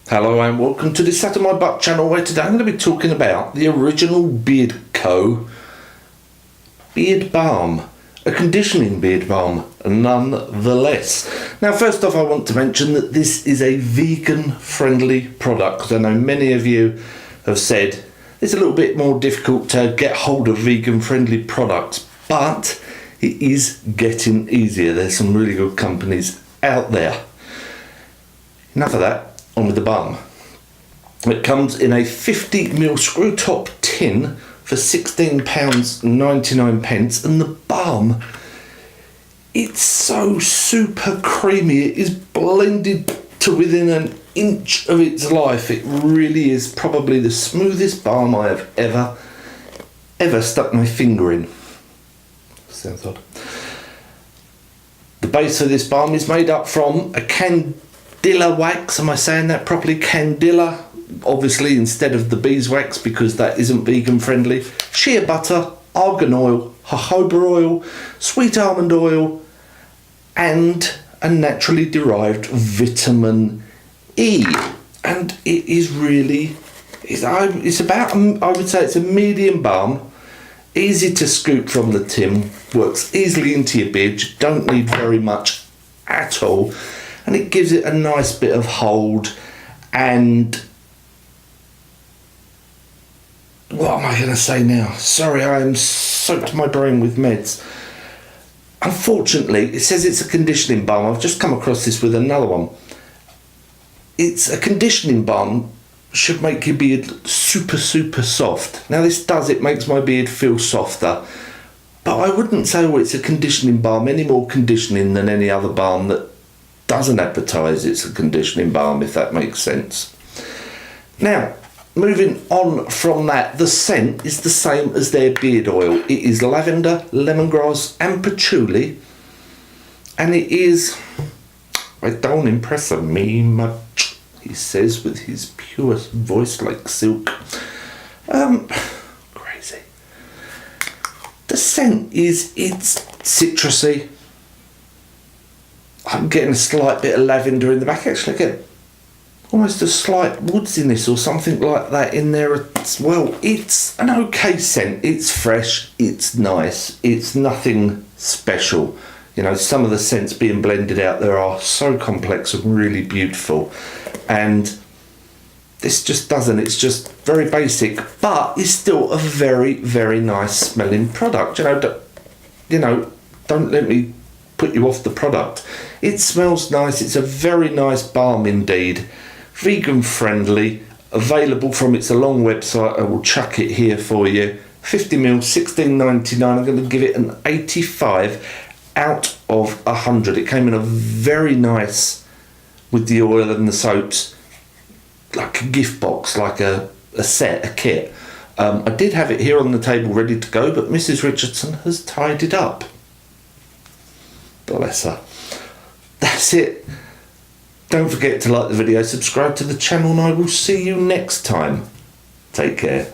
Hello and welcome to the SatonmyButt channel, where today I'm going to be talking about the original Beard Co. Beard Balm, a conditioning beard balm nonetheless. Now first off, I want to mention that this is a vegan friendly product, because I know many of you have said it's a little bit more difficult to get hold of vegan friendly products, but it is getting easier. There's some really good companies out there. Enough of that. On with the balm. It comes in a 50ml screw top tin for £16.99, and the balm, it's so super creamy. It is blended to within an inch of its life. It really is probably the smoothest balm I have ever stuck my finger in. Sounds odd. The base of this balm is made up from a candilla wax. Am I saying that properly? Candilla, obviously, instead of the beeswax, because that isn't vegan friendly. Shea butter, argan oil, jojoba oil, sweet almond oil, and a naturally derived vitamin E. And it is really, it's about, I would say it's a medium balm, easy to scoop from the tin, works easily into your beard, you don't need very much at all. And it gives it a nice bit of hold. And what am I going to say now? Sorry, I am soaked my brain with meds. Unfortunately, it says it's a conditioning balm. I've just come across this with another one. It's a conditioning balm, should make your beard super soft. Now this does, it makes my beard feel softer. But I wouldn't say, oh, it's a conditioning balm, any more conditioning than any other balm that doesn't advertise it's a conditioning balm, if that makes sense. Now, moving on from that, the scent is the same as their beard oil. It is lavender, lemongrass and patchouli, and it is, it don't impress me much, he says with his pure voice like silk. Crazy. The scent is, it's citrusy. I'm getting a slight bit of lavender in the back. Actually, I get almost a slight woodsiness or something like that in there as well. It's an okay scent. It's fresh. It's nice. It's nothing special. You know, some of the scents being blended out there are so complex and really beautiful. And this just doesn't. It's just very basic, but it's still a very nice smelling product. Don't let me put you off the product. It smells nice. It's a very nice balm indeed. Vegan friendly, available from, it's a long website, I will chuck it here for you. 50ml, £16.99. I'm going to give it an 85 out of 100. It came in a very nice, with the oil and the soaps, like a gift box, like a set, a kit. I did have it here on the table ready to go, but Mrs. Richardson has tied it up. Bless her. That's it. Don't forget to like the video, subscribe to the channel, and I will see you next time. Take care.